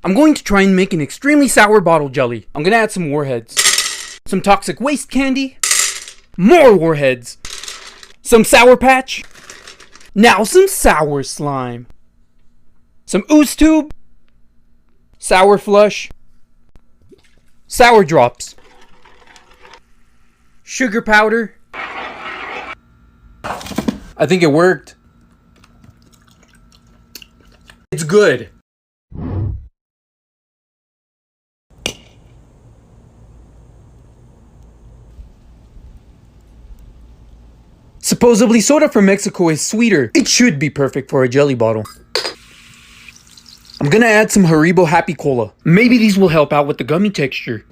I'm going to try and make an extremely sour bottle jelly. I'm gonna add some warheads, some toxic waste candy, more warheads, some Sour Patch, now some sour slime, some ooze tube, sour flush, sour drops, sugar powder. I think it worked. It's good. Supposedly soda from Mexico is sweeter. It should be perfect for a jelly bottle. I'm gonna add some Haribo Happy Cola. Maybe these will help out with the gummy texture.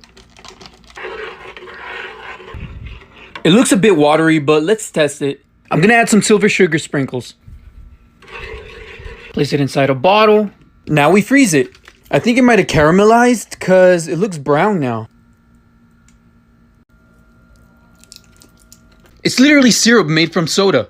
It looks a bit watery, but let's test it. I'm gonna add some silver sugar sprinkles. Place it inside a bottle. Now we freeze it. I think it might have caramelized because it looks brown now. It's literally syrup made from soda.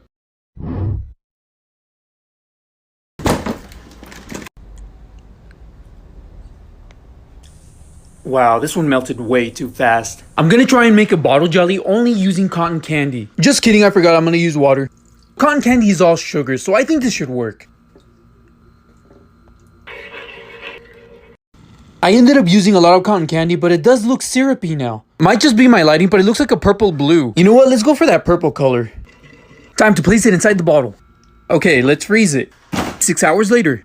Wow, this one melted way too fast. I'm gonna try and make a bottle jelly only using cotton candy. Just kidding, I forgot I'm gonna use water. Cotton candy is all sugar, so I think this should work. I ended up using a lot of cotton candy, but it does look syrupy now. Might just be my lighting, but it looks like a purple blue. You know what? Let's go for that purple color. Time to place it inside the bottle. Okay, let's freeze it. 6 hours later.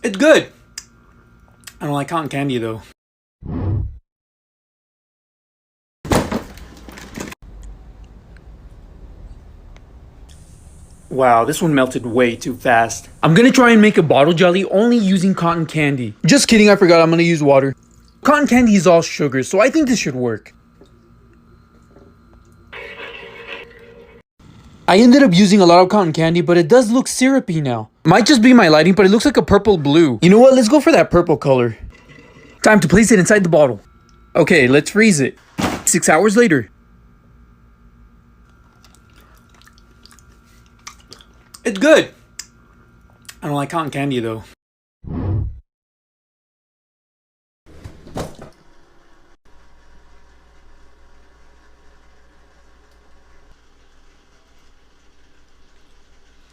It's good. I don't like cotton candy though. Wow, this one melted way too fast. I'm gonna try and make a bottle jelly only using cotton candy. Just kidding, I forgot I'm gonna use water. Cotton candy is all sugar, so I think this should work. I ended up using a lot of cotton candy, but it does look syrupy now. Might just be my lighting, but it looks like a purple blue. You know what? Let's go for that purple color. Time to place it inside the bottle. Okay, let's freeze it. 6 hours later. It's good. I don't like cotton candy though.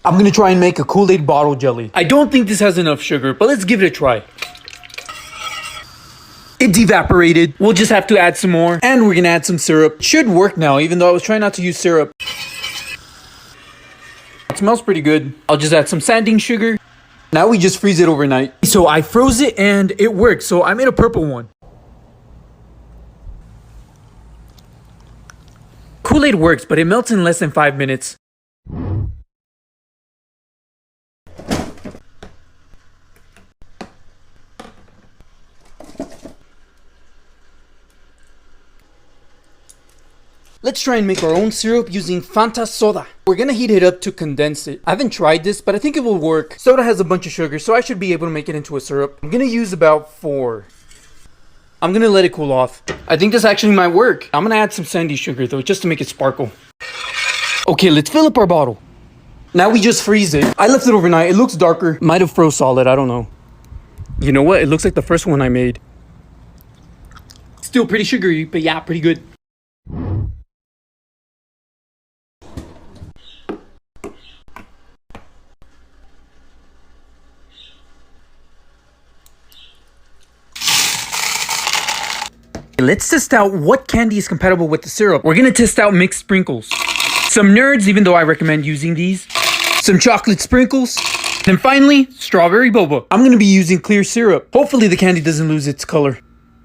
I'm gonna try and make a Kool-Aid bottle jelly. I don't think this has enough sugar, but let's give it a try. It evaporated. We'll just have to add some more. And we're gonna add some syrup. Should work now, even though I was trying not to use syrup. It smells pretty good. I'll just add some sanding sugar. Now we just freeze it overnight. So I froze it and it worked. So I made a purple one. Kool-Aid works, but it melts in less than 5 minutes. Let's try and make our own syrup using Fanta soda. We're gonna heat it up to condense it. I haven't tried this, but I think it will work. Soda has a bunch of sugar, so I should be able to make it into a syrup. I'm gonna use about 4. I'm gonna let it cool off. I think this actually might work. I'm gonna add some sandy sugar though, just to make it sparkle. Okay, let's fill up our bottle. Now we just freeze it. I left it overnight. It looks darker. Might have froze solid, I don't know. You know what? It looks like the first one I made. Still pretty sugary, but yeah, pretty good. Let's test out what candy is compatible with the syrup. We're gonna test out mixed sprinkles. Some nerds, even though I recommend using these. Some chocolate sprinkles. And finally, strawberry boba. I'm gonna be using clear syrup. Hopefully the candy doesn't lose its color.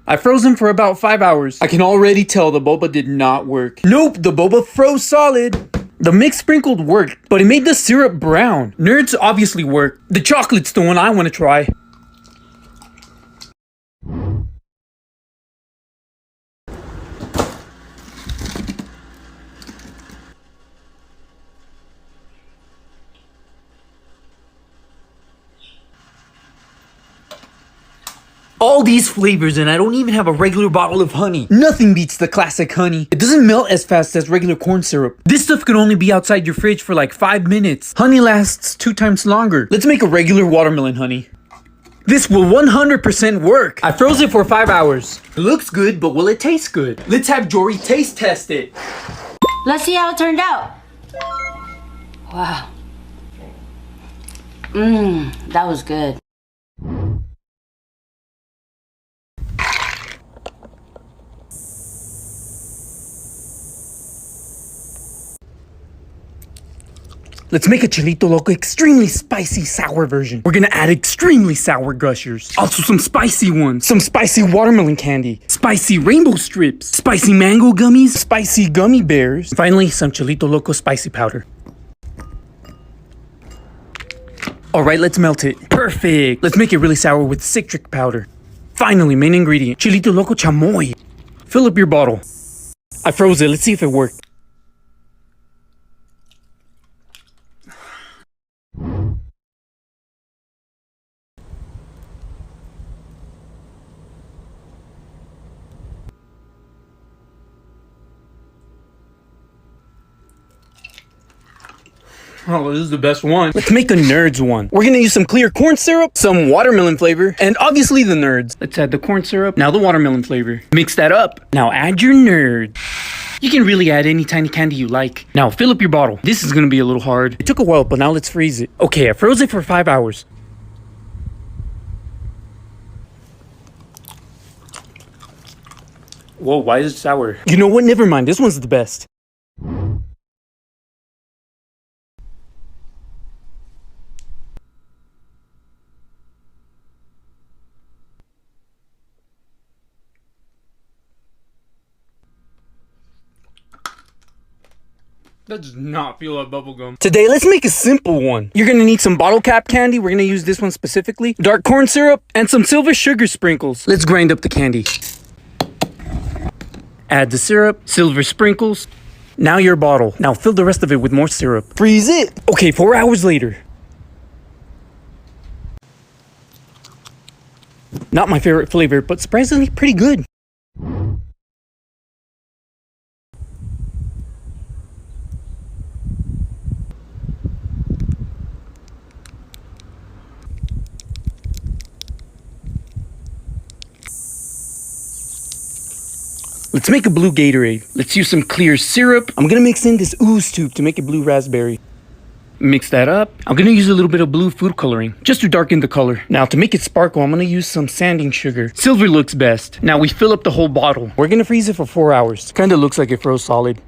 I froze them for about 5 hours. I can already tell the boba did not work. Nope, the boba froze solid. The mixed sprinkled worked, but it made the syrup brown. Nerds obviously work. The chocolate's the one I wanna try. All these flavors, and I don't even have a regular bottle of honey. Nothing beats the classic honey. It doesn't melt as fast as regular corn syrup. This stuff can only be outside your fridge for like 5 minutes. Honey lasts 2 times longer. Let's make a regular watermelon honey. This will 100% work. I froze it for 5 hours. It looks good, but will it taste good? Let's have Jory taste test it. Let's see how it turned out. Wow. That was good. Let's make a Chilito Loco extremely spicy sour version. We're gonna add extremely sour gushers. Also some spicy ones. Some spicy watermelon candy. Spicy rainbow strips. Spicy mango gummies. Spicy gummy bears. Finally, some Chilito Loco spicy powder. Alright, let's melt it. Perfect! Let's make it really sour with citric powder. Finally, main ingredient. Chilito Loco chamoy. Fill up your bottle. I froze it. Let's see if it worked. Oh, this is the best one. Let's make a nerds one. We're gonna use some clear corn syrup, some watermelon flavor, and obviously the nerds. Let's add the corn syrup, now the watermelon flavor. Mix that up. Now add your nerd. You can really add any tiny candy you like. Now fill up your bottle. This is gonna be a little hard. It took a while, but now let's freeze it. Okay, I froze it for 5 hours. Whoa, why is it sour? You know what? Never mind. This one's the best. That does not feel like bubblegum. Today, let's make a simple one. You're gonna need some bottle cap candy. We're gonna use this one specifically. Dark corn syrup and some silver sugar sprinkles. Let's grind up the candy. Add the syrup, silver sprinkles. Now your bottle. Now fill the rest of it with more syrup. Freeze it. Okay, 4 hours later. Not my favorite flavor, but surprisingly pretty good. Let's make a blue Gatorade. Let's use some clear syrup. I'm gonna mix in this ooze tube to make a blue raspberry. Mix that up. I'm gonna use a little bit of blue food coloring, just to darken the color. Now to make it sparkle, I'm gonna use some sanding sugar. Silver looks best. Now we fill up the whole bottle. We're gonna freeze it for 4 hours. Kinda looks like it froze solid.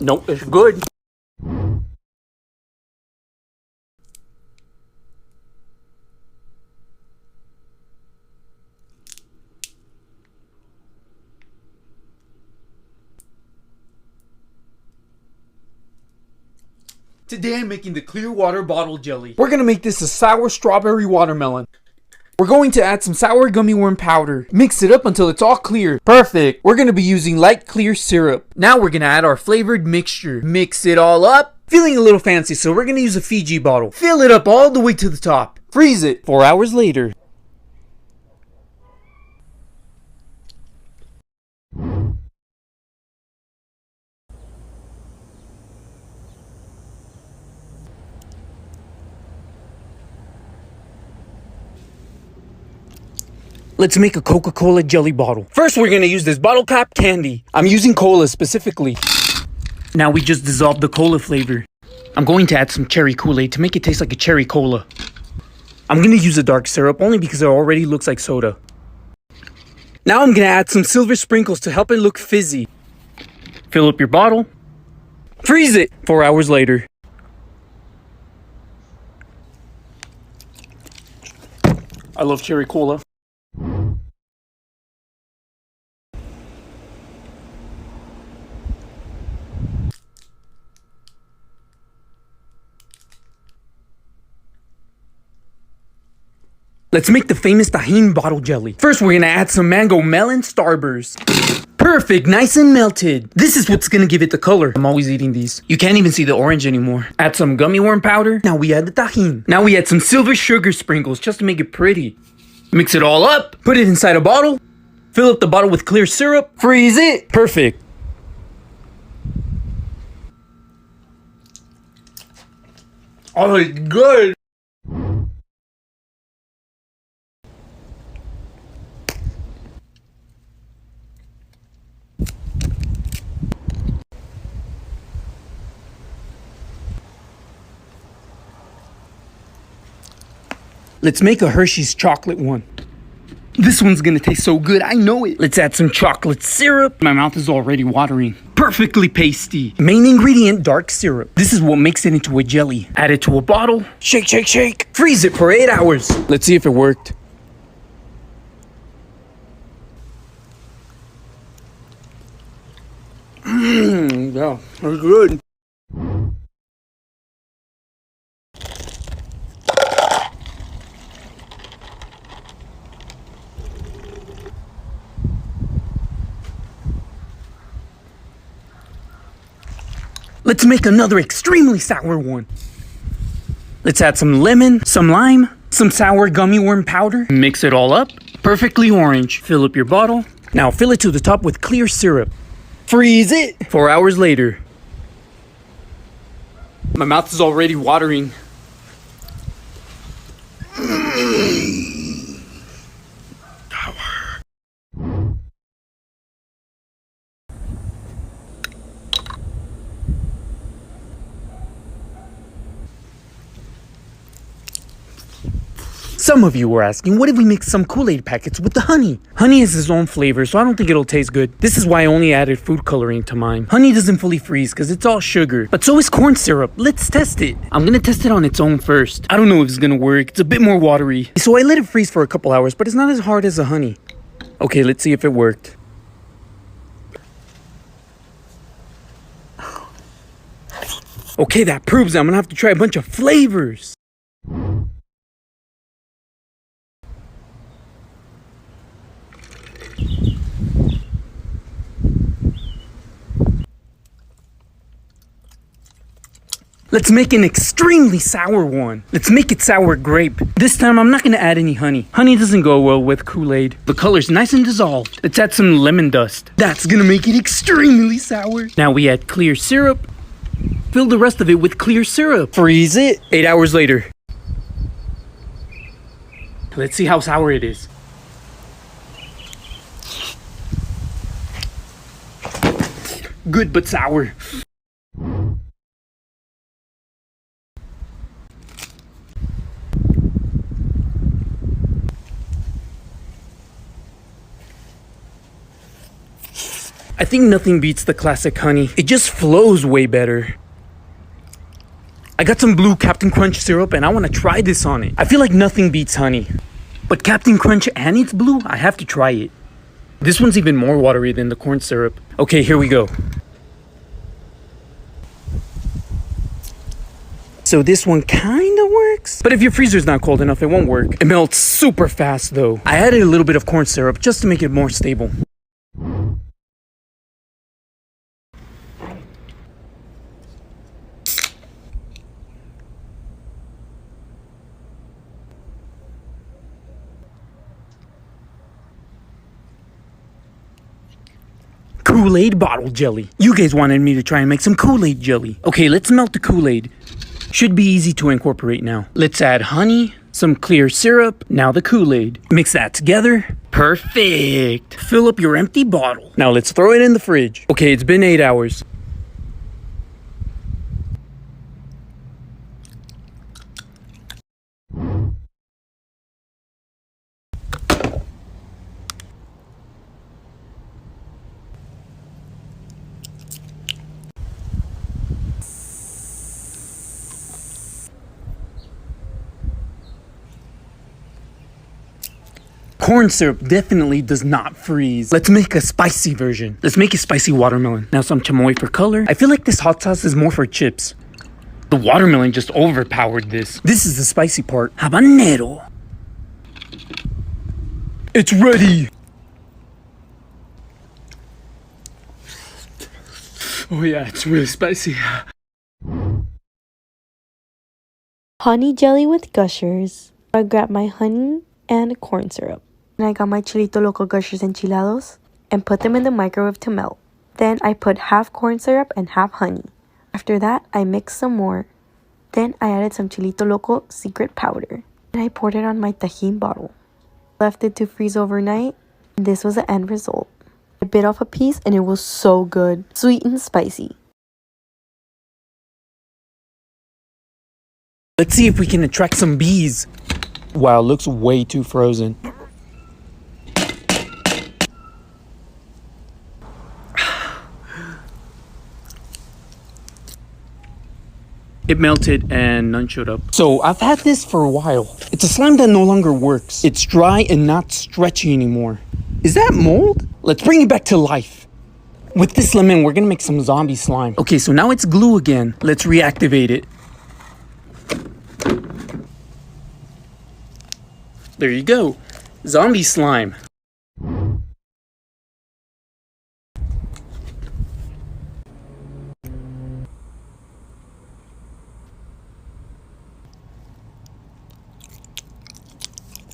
Nope, it's good. Today I'm making the clear water bottle jelly. We're gonna make this a sour strawberry watermelon. We're going to add some sour gummy worm powder. Mix it up until it's all clear. Perfect. We're gonna be using light clear syrup. Now we're gonna add our flavored mixture. Mix it all up. Feeling a little fancy, so we're gonna use a Fiji bottle. Fill it up all the way to the top. Freeze it. 4 hours later. Let's make a Coca-Cola jelly bottle. First, we're gonna use this bottle cap candy. I'm using cola specifically. Now we just dissolve the cola flavor. I'm going to add some cherry Kool-Aid to make it taste like a cherry cola. I'm gonna use a dark syrup only because it already looks like soda. Now I'm gonna add some silver sprinkles to help it look fizzy. Fill up your bottle. Freeze it. 4 hours later. I love cherry cola. Let's make the famous tahini bottle jelly. First, we're gonna add some mango melon starburst. Perfect, nice and melted. This is what's gonna give it the color. I'm always eating these. You can't even see the orange anymore. Add some gummy worm powder. Now we add the tajin. Now we add some silver sugar sprinkles just to make it pretty. Mix it all up, put it inside a bottle, fill up the bottle with clear syrup, freeze it. Perfect. Oh, it's good. Let's make a Hershey's chocolate one. This one's gonna taste so good, I know it. Let's add some chocolate syrup. My mouth is already watering. Perfectly pasty. Main ingredient, dark syrup. This is what makes it into a jelly. Add it to a bottle. Shake, shake, shake. Freeze it for 8 hours. Let's see if it worked. Yeah, that's good. Let's make another extremely sour one. Let's add some lemon, some lime, some sour gummy worm powder. Mix it all up. Perfectly orange. Fill up your bottle. Now fill it to the top with clear syrup. Freeze it. 4 hours later. My mouth is already watering. Some of you were asking, what if we mix some Kool-Aid packets with the honey? Honey has its own flavor, so I don't think it'll taste good. This is why I only added food coloring to mine. Honey doesn't fully freeze because it's all sugar, but so is corn syrup. Let's test it. I'm gonna test it on its own first. I don't know if it's gonna work. It's a bit more watery. So I let it freeze for a couple hours, but it's not as hard as the honey. Okay, let's see if it worked. Okay, that proves I'm gonna have to try a bunch of flavors. Let's make an extremely sour one. Let's make it sour grape. This time I'm not gonna add any honey. Honey doesn't go well with Kool-Aid. The color's nice and dissolved. Let's add some lemon dust. That's gonna make it extremely sour. Now we add clear syrup. Fill the rest of it with clear syrup. Freeze it. 8 hours later. Let's see how sour it is. Good but sour. I think nothing beats the classic honey. It just flows way better. I got some blue Captain Crunch syrup and I want to try this on it. I feel like nothing beats honey. But Captain Crunch and it's blue, I have to try it. This one's even more watery than the corn syrup. Okay, here we go. So this one kinda works. But if your freezer's not cold enough, it won't work. It melts super fast though. I added a little bit of corn syrup just to make it more stable. Kool-Aid bottle jelly. You guys wanted me to try and make some Kool-Aid jelly. Okay, let's melt the Kool-Aid. Should be easy to incorporate now. Let's add honey, some clear syrup, now the Kool-Aid. Mix that together. Perfect. Fill up your empty bottle. Now let's throw it in the fridge. Okay, it's been 8 hours. Corn syrup definitely does not freeze. Let's make a spicy version. Let's make a spicy watermelon. Now some chamoy for color. I feel like this hot sauce is more for chips. The watermelon just overpowered this. This is the spicy part. Habanero. It's ready. Oh yeah, it's really spicy. Honey jelly with gushers. I grabbed my honey and corn syrup. And I got my chilito loco gushers enchilados and put them in the microwave to melt. Then I put half corn syrup and half honey. After that, I mixed some more. Then I added some chilito loco secret powder. And I poured it on my tajin bottle. Left it to freeze overnight. And this was the end result. I bit off a piece and it was so good. Sweet and spicy. Let's see if we can attract some bees. Wow, looks way too frozen. It melted and none showed up. So I've had this for a while. It's a slime that no longer works. It's dry and not stretchy anymore. Is that mold? Let's bring it back to life. With this lemon, we're gonna make some zombie slime. Okay, so now it's glue again. Let's reactivate it. There you go. Zombie slime.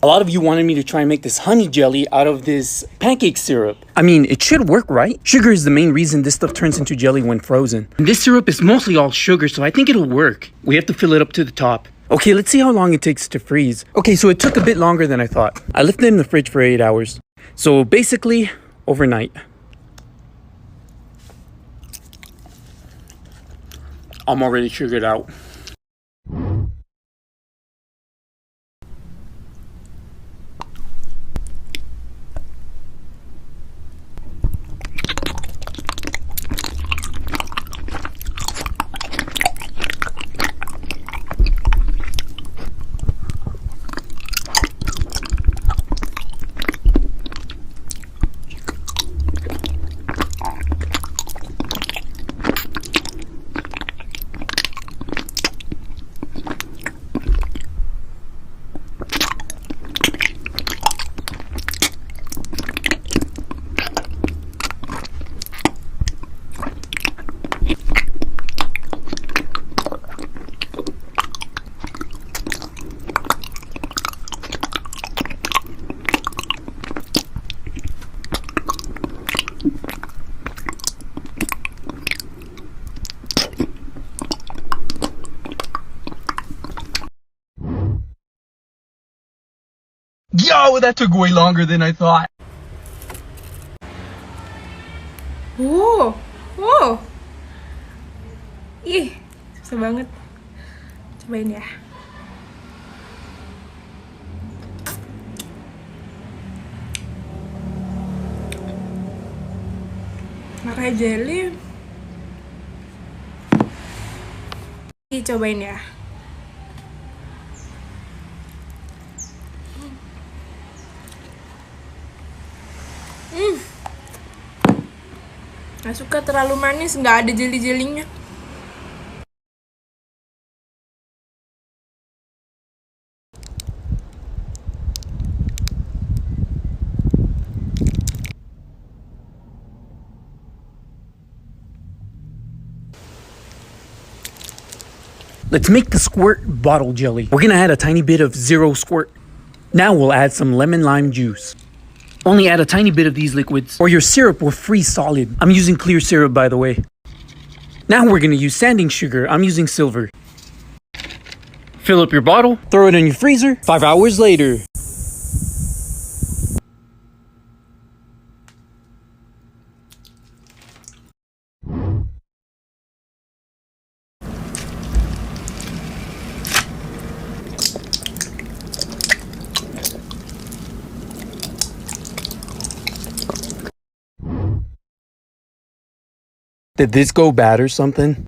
A lot of you wanted me to try and make this honey jelly out of this pancake syrup. I mean, it should work, right? Sugar is the main reason this stuff turns into jelly when frozen. And this syrup is mostly all sugar, so I think it'll work. We have to fill it up to the top. Okay, let's see how long it takes to freeze. Okay, so it took a bit longer than I thought. I left it in the fridge for 8 hours. So basically, overnight. I'm already sugared out. Yo, that took way longer than I thought. Wow! Wow! Ih, susah banget. Cobain ya. Nggak kayak jelly. Ih, cobain ya. Nggak suka terlalu manis, nggak ada jeli-jelinya. Let's make the squirt bottle jelly. We're gonna add a tiny bit of zero squirt. Now we'll add some lemon lime juice. Only add a tiny bit of these liquids or your syrup will freeze solid. I'm using clear syrup, by the way. Now we're gonna use sanding sugar. I'm using silver. Fill up your bottle, throw it in your freezer. 5 hours later. Did this go bad or something?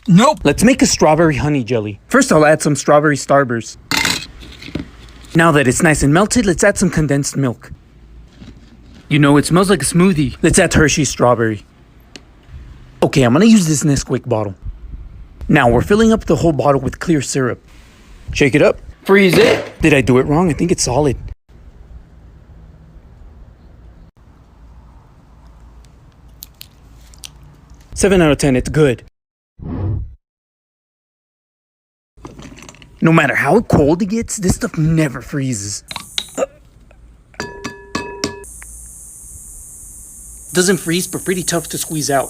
Nope. Let's make a strawberry honey jelly. First, I'll add some strawberry starburst. Now that it's nice and melted, let's add some condensed milk. You know, it smells like a smoothie. Let's add Hershey's strawberry. Okay, I'm gonna use this Nesquik bottle. Now we're filling up the whole bottle with clear syrup. Shake it up. Freeze it. Did I do it wrong? I think it's solid. 7 out of 10, it's good. No matter how cold it gets, this stuff never freezes. Doesn't freeze, but pretty tough to squeeze out.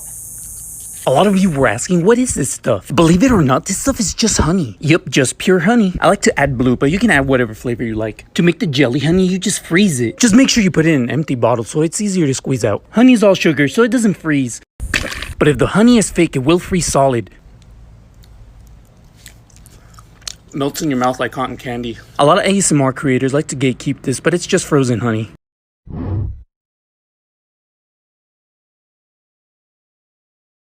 A lot of you were asking, what is this stuff? Believe it or not, this stuff is just honey. Yep, just pure honey. I like to add blue, but you can add whatever flavor you like. To make the jelly honey, you just freeze it. Just make sure you put it in an empty bottle so it's easier to squeeze out. Honey is all sugar, so it doesn't freeze. But if the honey is fake, it will freeze solid. Melts in your mouth like cotton candy. A lot of ASMR creators like to gatekeep this, but it's just frozen honey.